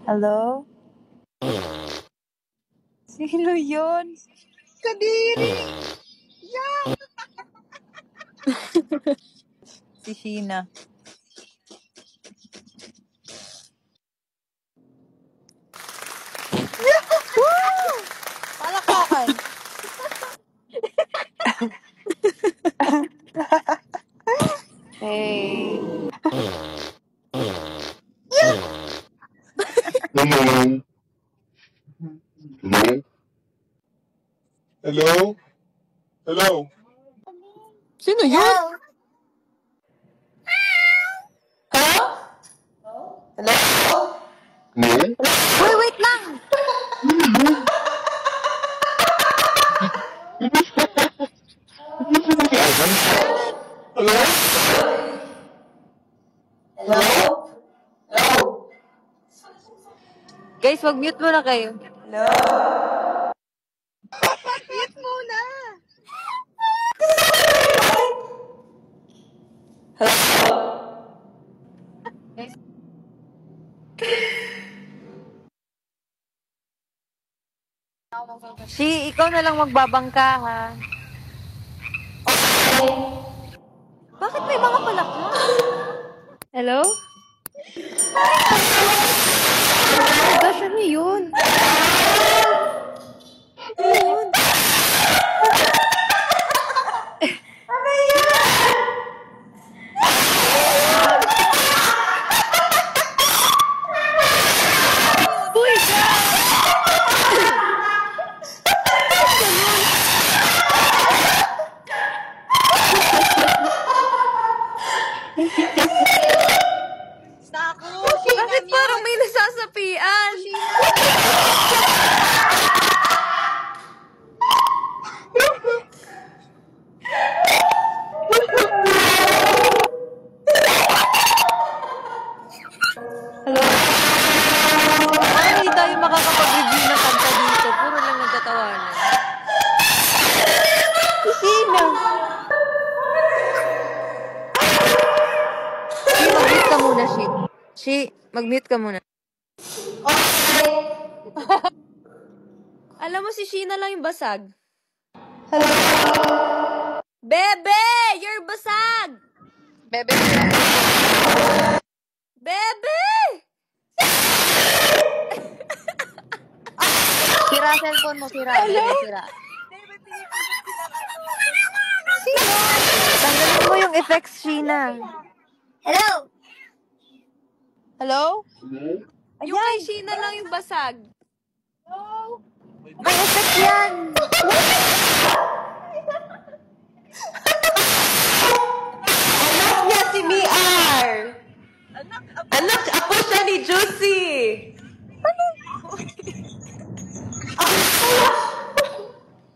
Hello? Sino yun? Kadiri! Si Sheena. Palakpakan! Hey. Hello? Hello? Hello? Hello? Sino yun? Hello? Hello? Uy, wait lang! Hello? Hello? Guys, mag-mute muna kayo. Hello? Mute muna! Ikaw na lang magbabangka, ha? Bakit may mga palakpak? Hello? Oh gosh, ano yun? Ano yun? Uy, Naku, Sheena, bakit parang may nasasapian? Hello? Parang hindi tayo makakapag-review ng kanta dito. Puro lang nagtatawanan. Sheena! Mag-mute ka muna, mag-mute ka muna. Alam mo, si Sheena lang yung basag. Bebe! You're basag! Bebe, Bebe! sira cellphone mo, sira. Bebe, sira. Tanggalin mo yung effects, Sheena. Hello? Hello? Hello? Yung kay Sheena lang yung basag. May effect yan. Anak niya si Miar! Anak ako siya ni Juicy!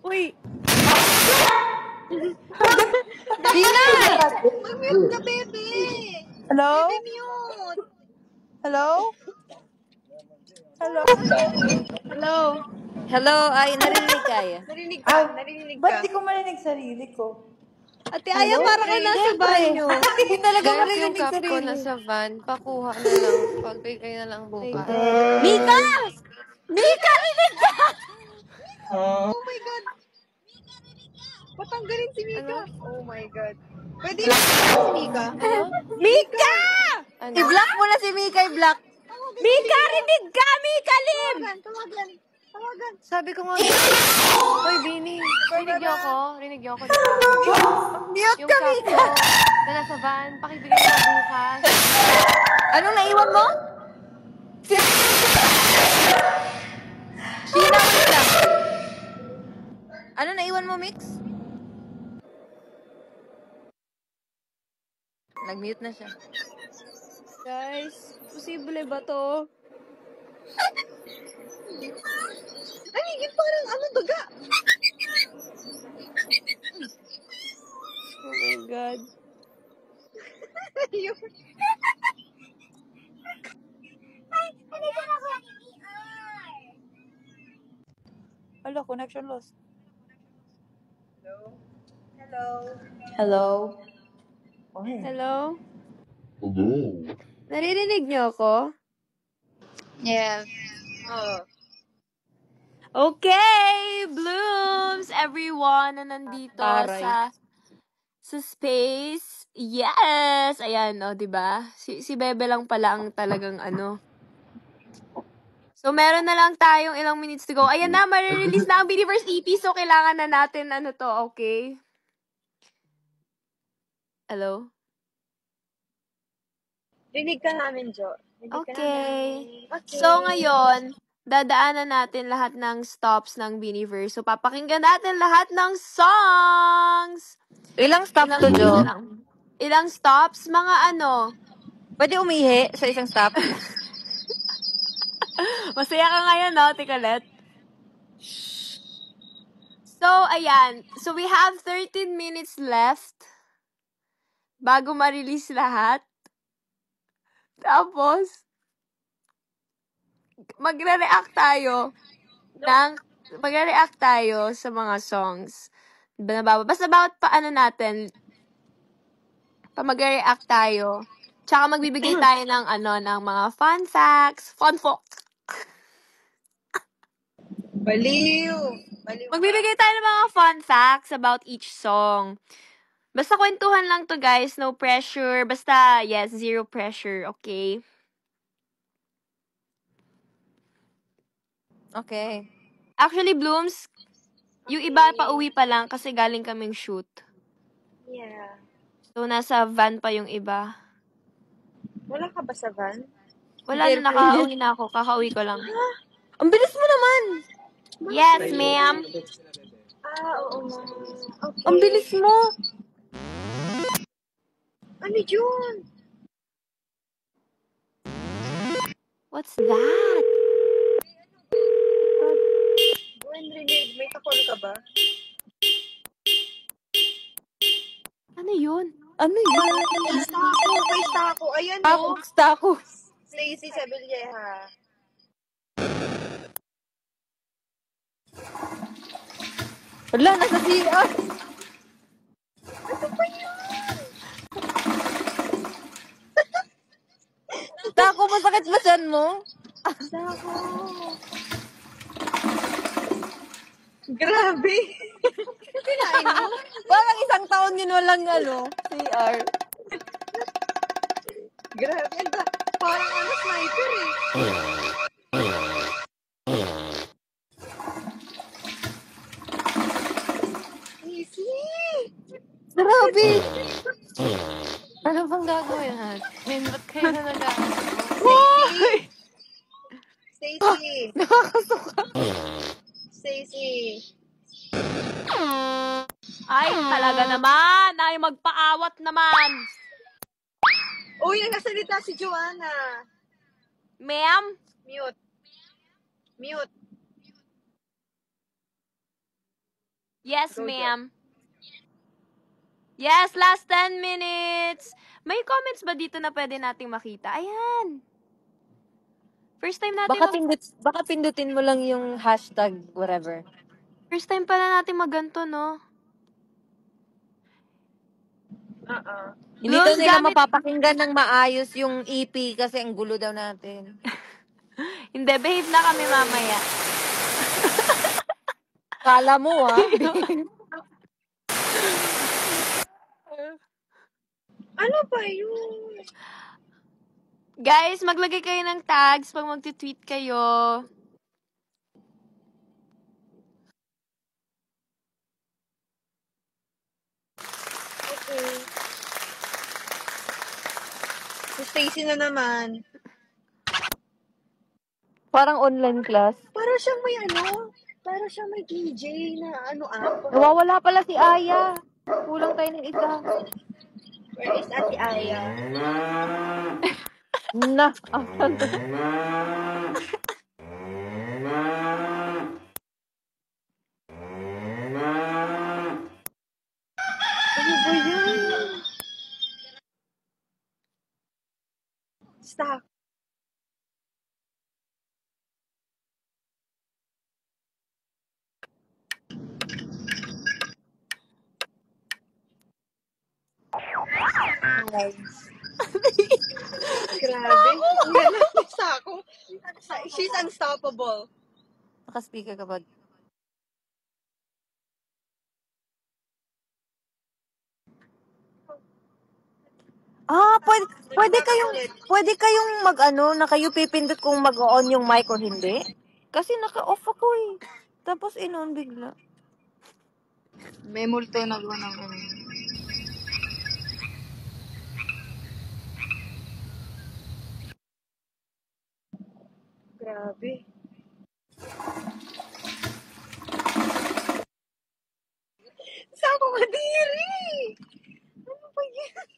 Uy. Sheena! Mag-mute ka, baby. Hello? Mute! Hello? Hello? Hello? Hello, ay narinig kaya. Narinig ka. Ba't di ko marinig sarili ko? Ate Aya, Hello? parang ka nasa banyo. Hindi talaga Guys, marinig yung cup ko sarili. nasa van, pakuha na lang. Pagbigay na lang bukas. Mika! Mika, rinig ka! Oh my God! Patanggalin si Mika! Oh my God! Pwede na si Mika? Mika! Ano? I-block mo na si Mika, i-block. Mika, rinig ka! Mika, Lim! Tawagan! Sabi ko nga, Hoy, Bini, rinig niyo ako? Rinig niyo ako, di ba? Mute Yung ka, cup Mika! ko na nasa van, pakibigay na bukas. Anong naiwan mo? Sheena, wait lang. Ano naiwan mo, Mix? Nag-mute na siya. Guys, posible ba to? Ay, yun parang daga! Oh my God. Hello, connection lost. Hello? Hello? Hello? Naririnig niyo ako? Yes. Oo. Okay, Blooms, everyone na nandito Taray. sa space. Yes! Ayan, o, diba? Si Bebe lang pala ang talagang ano. So, meron na lang tayong ilang minutes to go. Ayan na, marirelease na ang Biniverse EP. So, kailangan na natin ano to, okay? Hello? Rinig ka namin, Jo. Rinig ka Okay. namin. Okay. So, ngayon, dadaanan natin lahat ng stops ng Biniverse. So, papakinggan natin lahat ng songs! Ilang stop to, Jo? Ilang stops? Mga ano? Pwede umihi sa isang stop? Masaya ka ngayon, no, Tikalet? So, ayan. So, we have 13 minutes left bago ma-release lahat. Tapos, magre-react tayo sa mga songs. Basta bawat paano natin, magre-react tayo. Tsaka magbibigay tayo ng mga fun facts. Baliw. Baliw. Magbibigay tayo ng mga fun facts about each song. Basta kwentuhan lang to, guys. No pressure. Basta, yes, zero pressure. Okay? Okay. Actually, Blooms, yung iba pa uwi pa lang kasi galing kaming shoot. Yeah. So, nasa van pa yung iba. Wala ka ba sa van? Wala na, nakauwi na ako. Kakauwi ko lang. Ang bilis mo naman! Yes, ma'am. Oo nga. Okay. Ang bilis mo! Ano yun? What's that? When rinig, may kakol ka ba? Ano yun? Ano yun? Basta ako. Ayan o. Basta ako. Stacy Sabilleja. Wala, nasa CR. Ano ba yun? Tako, masakit ba siyan mo? Sako. Grabe. Kinain mo? Parang isang taon yun walang CR. Grabe. Parang sniper eh. Easy. Grabe! Ano bang gagawin natin? Ba't kayo na Stacy. nakakasuka? Stacy. Ay, talaga naman. Ay, magpaawat naman. Uy, nagkasalita si Joanna. Ma'am? Mute. Mute. Yes, Go, Jo. ma'am. Yes, last 10 minutes. May comments ba dito na pwede nating makita? Ayan. First time natin Baka pindutin mo lang yung hashtag whatever. First time pala natin maganto, no? Hindi daw Blooms, nila mapapakinggan ng maayos yung EP kasi ang gulo daw natin. Hindi, behave na kami mamaya. Kala mo Ano ba yun? Guys, maglagay kayo ng tags pag magti-tweet kayo. Okay. Si Stacy na naman. Parang online class. Para siyang may DJ na app. Nawawala pala si Aya. Kulang tayo ng isa. Where is Ate Aya? Asan to? Ano ba yan? Stop. Guys. Grabe. Ang ganda sa ako. She's unstoppable. Naka-speaker ka ba? Pwede kayong na kayo pipindot kung mag-on yung mic or hindi. Kasi naka-off ako eh. Tapos in-on bigla. May multo na gawa ng ano. Grabe. Saan ako madiri? Ano ba yan?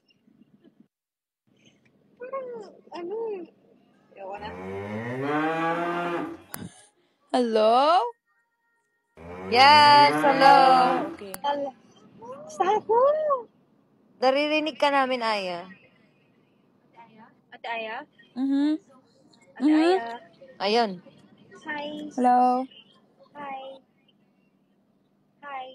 Parang, ano? Ewa na. Hello? Yes, hello. Okay. Saan ako? Naririnig ka namin, Aya. Ate Aya? Mm-hmm. Ate Aya? Ayun. Hi. Hello. Hi. Hi.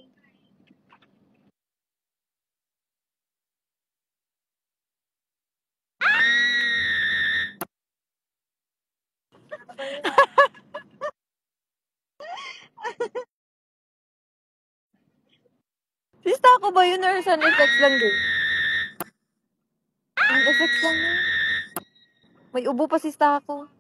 Sista ko ba yun or sound effects lang din? Sound effects lang yun. May ubo pa sista ko.